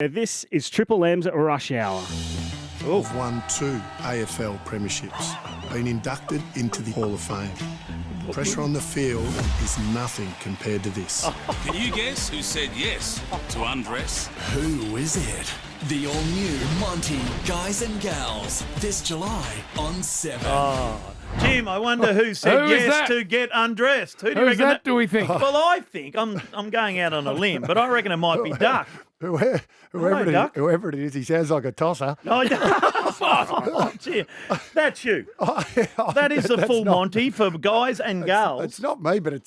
This is Triple M's Rush Hour. I've won 2 AFL premierships, been inducted into the Hall of Fame. The pressure on the field is nothing compared to this. Can you guess who said yes to undress? Who is it? The all-new Monty Guys and Gals, this July on 7. Jim, I wonder who said Who is yes that? to get undressed. Who do you Who's reckon that, do we think? Well, I think, I'm going out on a limb, but I reckon it might be Duck. Whoever it is, he sounds like a tosser. Oh, gee, that's you. That is the full Monty for guys and gals. It's not me, but he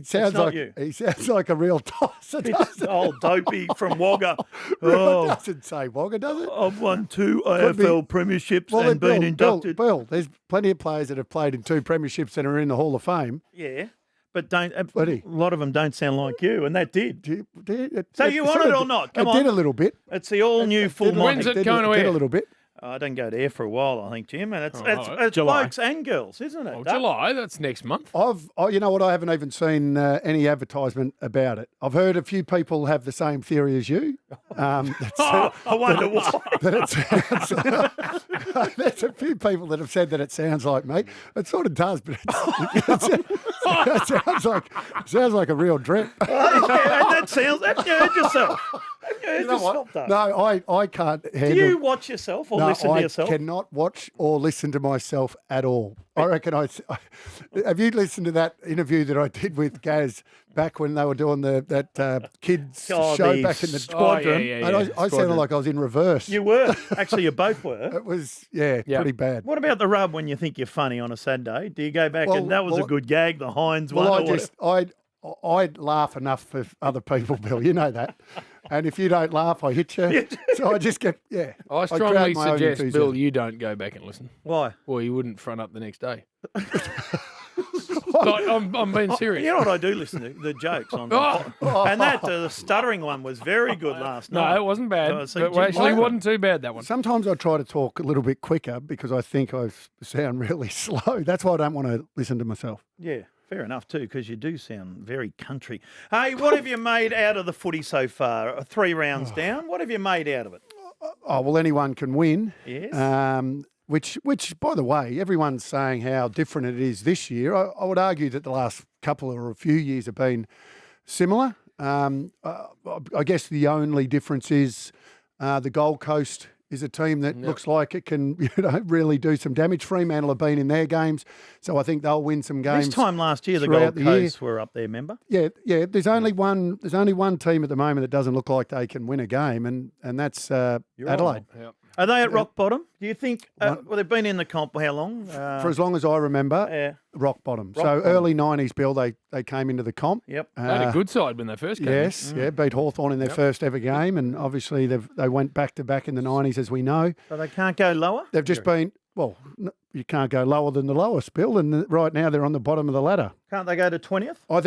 sounds not like you. he sounds like a real tosser. It's old Dopey from Wagga. It doesn't say Wagga, does it? I've won 2 AFL premierships Well, and been inducted. Bill, there's plenty of players that have played in 2 premierships and are in the Hall of Fame. Yeah, but a Buddy. lot of them don't sound like you, and that did. It So you want it or not? Come on. It did a little bit. It's the all-new full When's Monty. it going to Did air? a little bit. I don't go there for a while, I think, Jim. And it's July. blokes and girls, isn't it? Well, Duck? July, that's next month. You know what? I haven't even seen any advertisement about it. I've heard a few people have the same theory as you. I wonder why. There's a few people that have said that it sounds like me. It sort of does, but it sounds like a real drip. Yeah, and that sounds. Have you heard yourself? You know what? No, I can't handle. Do you watch yourself or listen to yourself? I cannot watch or listen to myself at all. I reckon have you listened to that interview that I did with Gaz back when they were doing that kids show back in the Squadron? And I sounded like I was in reverse. You were. Actually, you both were. It was, pretty bad. What about the rub when you think you're funny on a Saturday? Do you go back and that was a good gag, the Heinz one? Well, I'd laugh enough for other people, Bill. You know that. And if you don't laugh, I hit you. So I just get, I crowd strongly my own suggest, enthusiasm. Bill, you don't go back and listen. Why? Well, you wouldn't front up the next day. Like, I'm being serious. You know what I do listen to? The jokes on and that stuttering one was very good last night. No, it wasn't bad. So It actually wasn't too bad, that one. Sometimes I try to talk a little bit quicker because I think I sound really slow. That's why I don't want to listen to myself. Yeah, fair enough too, because you do sound very country. Hey, what have you made out of the footy so far? 3 rounds down. What have you made out of it? Oh, well, anyone can win. Yes. Which, by the way, everyone's saying how different it is this year. I would argue that the last couple or a few years have been similar. I guess the only difference is the Gold Coast is a team that looks like it can really do some damage. Fremantle have been in their games, so I think they'll win some games. This time last year, the throughout Gold the year. Coast were up there, remember? Yeah. There's only one team at the moment that doesn't look like they can win a game, and that's Adelaide. Are they at rock bottom? Do you think? Well, they've been in the comp for how long? For as long as I remember, rock bottom. Early 90s, Bill, they came into the comp. Yep. They had a good side when they first came. Yes, beat Hawthorn in their first ever game, and obviously they went back-to-back in the 90s, as we know. So they can't go lower? They've just been, you can't go lower than the lowest, Bill, and right now they're on the bottom of the ladder. Can't they go to 20th? I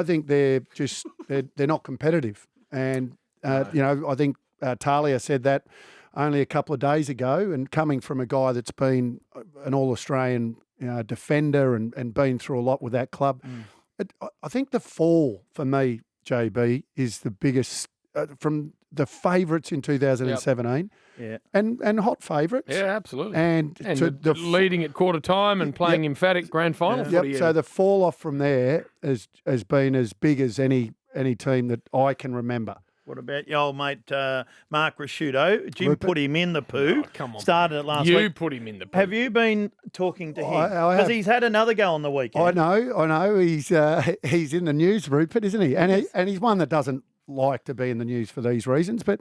think they're just, they're not competitive. And, I think Talia said that only a couple of days ago, and coming from a guy that's been an All-Australian defender and been through a lot with that club. I think the fall for me, JB, is the biggest from the favourites in 2017. Yeah. And hot favourites. Yeah, absolutely. And leading at quarter time and playing emphatic grand final footy. So the fall off from there has been as big as any team that I can remember. What about your old mate Mark Rasciuto? Jim Rupert? put him in the poo. Oh, come on. Started it last You week. put him in the poo. Have you been talking to him? I Because have. he's had another go on the weekend. I know. He's in the news, Rupert, isn't he? And he's one that doesn't like to be in the news for these reasons. But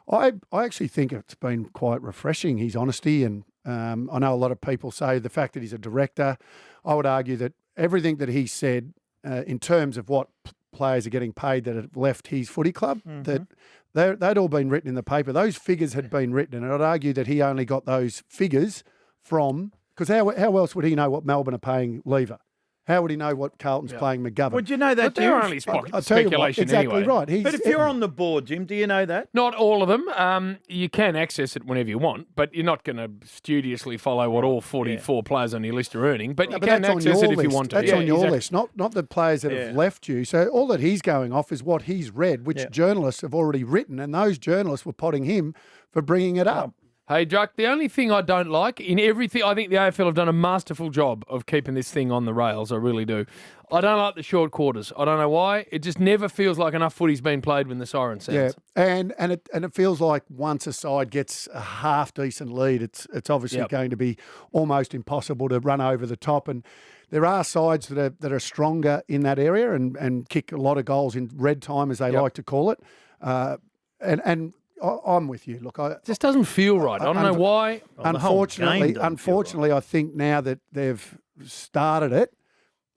I actually think it's been quite refreshing, his honesty. And I know a lot of people say the fact that he's a director. I would argue that everything that he said in terms of what players are getting paid that have left his footy club, that they'd all been written in the paper. Those figures had been written, and I'd argue that he only got those figures from, because how else would he know what Melbourne are paying Lever? How would he know what Carlton's playing McGovern? Would you know that, But they're Jim? only I'll tell you what, speculation exactly anyway. right. But if you're on the board, Jim, do you know that? Not all of them. You can access it whenever you want, but you're not going to studiously follow what all 44 players on your list are earning. But you But can that's on access your it if you list. want to. That's Yeah, on your exactly. list, not the players that have left you. So all that he's going off is what he's read, which journalists have already written, and those journalists were potting him for bringing it up. Hey, Druck, the only thing I don't like in everything, I think the AFL have done a masterful job of keeping this thing on the rails. I really do. I don't like the short quarters. I don't know why. It just never feels like enough footy's been played when the siren sounds. Yeah, and it feels like once a side gets a half decent lead, it's obviously going to be almost impossible to run over the top. And there are sides that are stronger in that area and kick a lot of goals in red time, as they like to call it. And I'm with you. Look, It just doesn't feel right. I don't know why. Unfortunately, I think now that they've started it,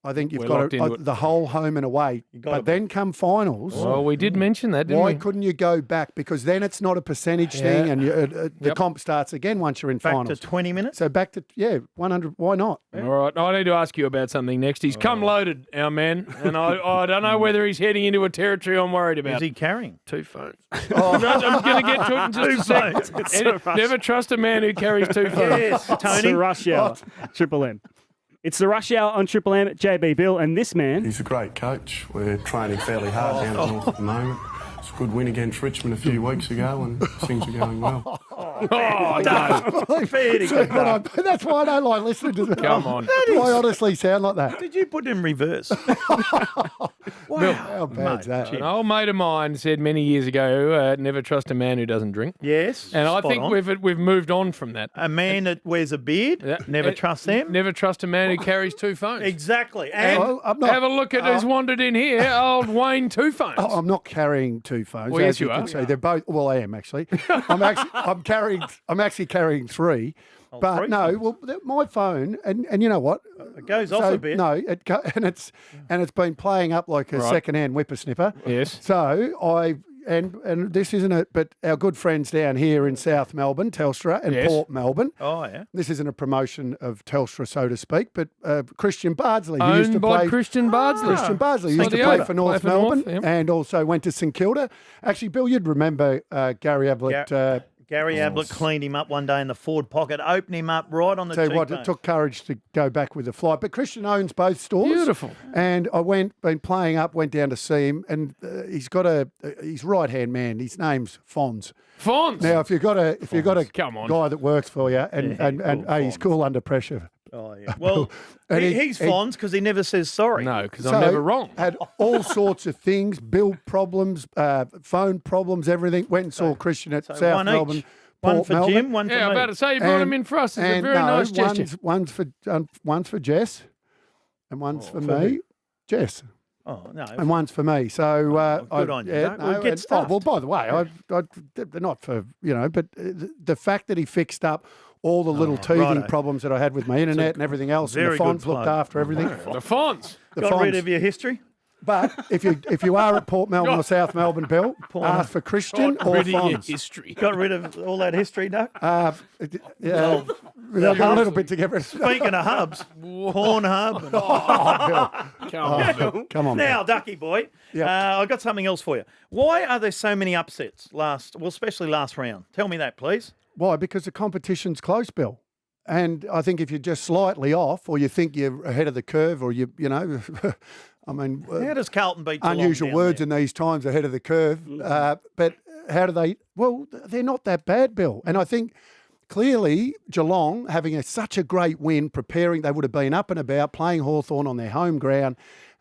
I think you've We're got locked into it. the whole home and away. But then come finals. Well, we did mention that, didn't Why we? couldn't you go back? Because then it's not a percentage thing, and the comp starts again once you're in Back finals. to 20 minutes? So back to 100. Why not? All right, I need to ask you about something next. He's come loaded, our man, and I don't know whether he's heading into a territory I'm worried about. Is he carrying? 2 phones. I'm going to get to it in just a second. Never trust a man who carries 2 phones. Yes, It's Tony. the rush hour. Triple M. It's the rush hour on Triple M. JB Bill and this man. He's a great coach. We're training fairly hard down at North at the moment. It's a good win against Richmond a few weeks ago and things are going well. That's why I don't like listening to them. Come on. Do I honestly sound like that? Did you put it in reverse? Wow. How bad's that? An old mate of mine said many years ago, never trust a man who doesn't drink. Yes. And I spot think on. we've moved on from that. A man that wears a beard, never trust them. Never trust a man who carries 2 phones. Exactly. And Well, I'm not. Have a look at who's wandered in here. Old Wayne 2 phones. I'm not carrying 2 phones. Well, yes, as you can are. see. They're both. Well, I am actually. I'm actually carrying 3. But 3 no, well, my phone, and you know what? it goes off a bit. No, it's been playing up like a second-hand whippersnipper. Yes. So and this isn't it, but our good friends down here in South Melbourne, Telstra, and Yes. Port Melbourne. Oh, yeah. This isn't a promotion of Telstra, so to speak, but Christian Bardsley, who used to Owned by play. Christian Bardsley. Christian Bardsley So used to the play owner. for North Play for North, Melbourne yep. and also went to St Kilda. Actually, Bill, you'd remember Gary Ablett. Gary Ablett cleaned him up one day in the forward pocket, opened him up right on the Tell you what, cheekbone. it took courage to go back with the flight. But Christian owns both stores. Beautiful. And I been playing up, went down to see him, and he's got he's right-hand man. His name's Fonz. Fonz. Now, if you've got a Come on. guy that works for you, and he's cool under pressure. Oh, yeah. Well, And he's Fonz because he never says sorry. No, because So, I'm never wrong. Had all sorts of things, bill problems, phone problems, everything. Went and saw Christian at South one Melbourne. each. One Port for Melbourne. Jim, one for Yeah, I'm me. about to say you brought him in for us. It's a And very nice gesture. One's for Jess, and one's for me, Jess, Oh, no. and one's for me. So good on you, Doug. We'll get stuffed. well, by the way, they're not for but the fact that he fixed up all the little teething righto. problems that I had with my internet and everything else, and the very good Fonz looked plug. after everything. The Fonz. The Got rid Fonz. of your history? But if you are at Port Melbourne or South Melbourne, Bill, ask for Christian or Rid of your Fonz. history. Got rid of all that history, Doug? Yeah, we've got a little bit to get rid of. Speaking of hubs, Pornhub. and- Come on, Bill. Come on, Now, Ducky boy, Yep. I've got something else for you. Why are there so many upsets especially last round? Tell me that, please. Why? Because the competition's close, Bill. And I think if you're just slightly off, or you think you're ahead of the curve, or you know, I mean, How does Carlton beat Geelong unusual down words there? in these times, ahead of the curve. But how do they? Well, they're not that bad, Bill. And I think clearly Geelong having such a great win, preparing, they would have been up and about playing Hawthorn on their home ground.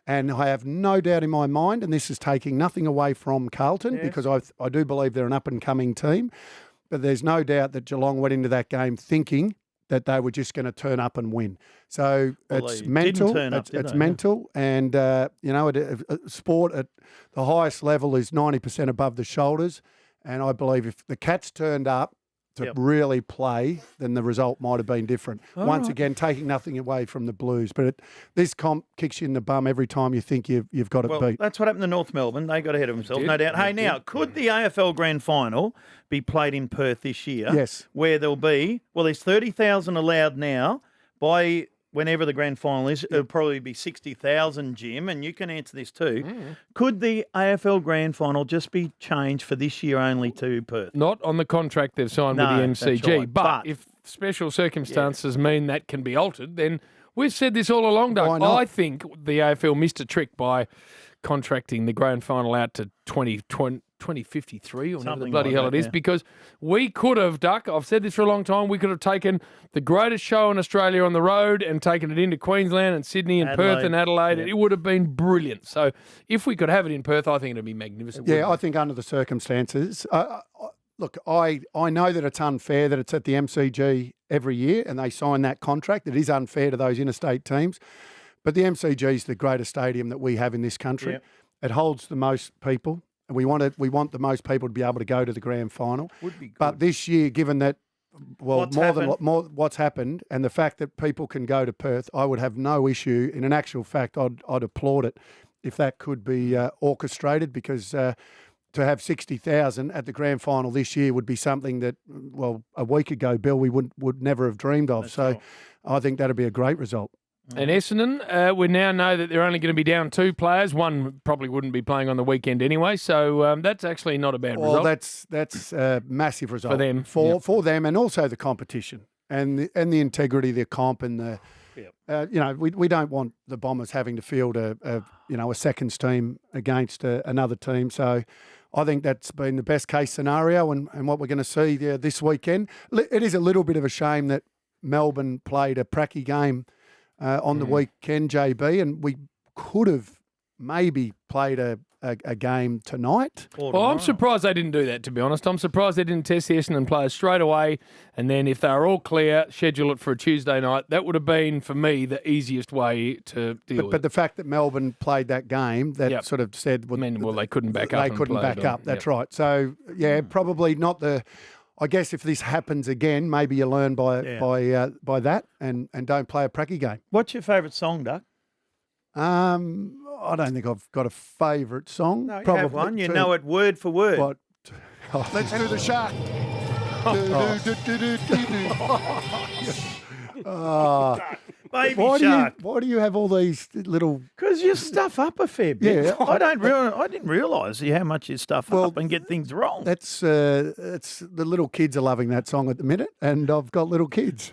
And I have no doubt in my mind, and this is taking nothing away from Carlton, because I do believe they're an up-and-coming team, but there's no doubt that Geelong went into that game thinking that they were just going to turn up and win. So it's they mental. didn't turn up, did It's they? mental, and sport at the highest level is 90% above the shoulders. And I believe if the Cats turned up to really play, then the result might have been different. Once again, taking nothing away from the Blues, but this comp kicks you in the bum every time you think you've got it Well, beat. that's what happened to North Melbourne. They got ahead of themselves, no doubt. Hey, now, could the AFL Grand Final be played in Perth this year? Yes. Where there's 30,000 allowed now. By whenever the grand final is, it'll probably be 60,000, Jim, and you can answer this too. Could the AFL grand final just be changed for this year only to Perth? Not on the contract they've signed No, with the that's MCG. right. But But- if special circumstances mean that can be altered, then we've said this all along, Doug. Why not? I think the AFL missed a trick by contracting the grand final out to 2053 or whatever the Something bloody like hell that, it is, yeah. because we could have, Duck, I've said this for a long time, we could have taken the greatest show in Australia on the road and taken it into Queensland and Sydney and Perth and Adelaide. yeah. It would have been brilliant. So if we could have it in Perth, I think it would be magnificent. Yeah, wouldn't I it? think under the circumstances, look, I know that it's unfair that it's at the MCG every year and they sign that contract. It is unfair to those interstate teams. But the MCG is the greatest stadium that we have in this country. Yep. It holds the most people. And we want the most people to be able to go to the grand final. Would be good. But this year, given that, well, What's what's happened and the fact that people can go to Perth, I would have no issue. In an actual fact, I'd applaud it if that could be orchestrated, because to have 60,000 at the grand final this year would be something that, well, a week ago, Bill, we would never have dreamed of. So I think that'd be a great result. And Essendon, we now know that they're only going to be down 2 players. One probably wouldn't be playing on the weekend anyway, so that's actually not a bad Well, result. that's a massive result For them, for them, and also the competition and the integrity of their comp and the. We don't want the Bombers having to field a seconds team against another team. So I think that's been the best case scenario, and what we're going to see this weekend. It is a little bit of a shame that Melbourne played a pracky game on the weekend, JB, and we could have maybe played a game tonight. Well, I'm surprised they didn't do that, to be honest. I'm surprised they didn't test the Essendon players straight away, and then if they were all clear, schedule it for a Tuesday night. That would have been, for me, the easiest way to deal with But it. the fact that Melbourne played that game, that Yep. sort of said... I mean, well, they couldn't back up. They and couldn't play back it on. up, that's Yep. right. So, yeah, probably not the... I guess if this happens again, maybe you learn by that and don't play a pracky game. What's your favourite song, Doug? I don't think I've got a favourite song. No, you probably have one. You two. know it word for word. What? Let's do the shark. Baby Why shark. do you have all these little... Because you stuff up a fair bit. Yeah. I didn't realise how much you stuff up and get things wrong. It's the little kids are loving that song at the minute, and I've got little kids.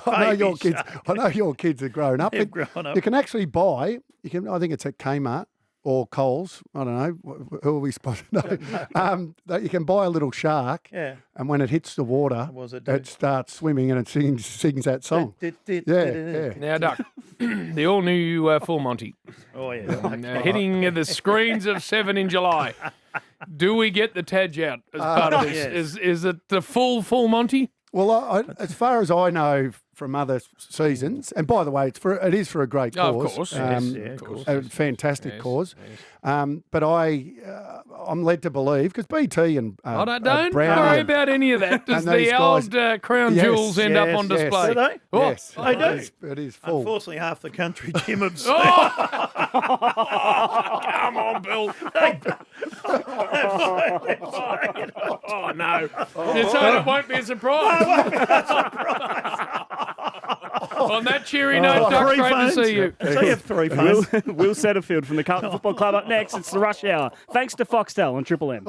I know Baby your kids. shark. I know your kids are grown up. They've but grown up. You can actually buy. You can. I think it's at Kmart or Coles. I don't know. Who are we supposed to know? That you can buy a little shark. Yeah. And when it hits the water, What does it do? it starts swimming and it sings that song. Yeah. Now, Duck, the all-new Full Monty, Oh, yeah. hitting the screens of 7 in July. Do we get the Tadge out as part of this? Yes. Is it the full Monty? Well, as far as I know from other seasons, and by the way, it is for a great Oh, cause. of course. of course. A fantastic cause. But I'm led to believe, because BT and I don't Brown worry and- about any of that. Does and these the old guys- crown Yes, jewels end up yes, on yes. display? Do they? Oh, Yes, They do. It is full. Unfortunately, half the country, Jim, have seen. come on, Bill. Oh, no. You're saying it won't be a surprise? On that cheery note, Duck, Three great to phones. see you. So you have 3 phones. Will Setterfield from the Carlton Football Club up next. It's the Rush Hour. Thanks to Foxtel on Triple M.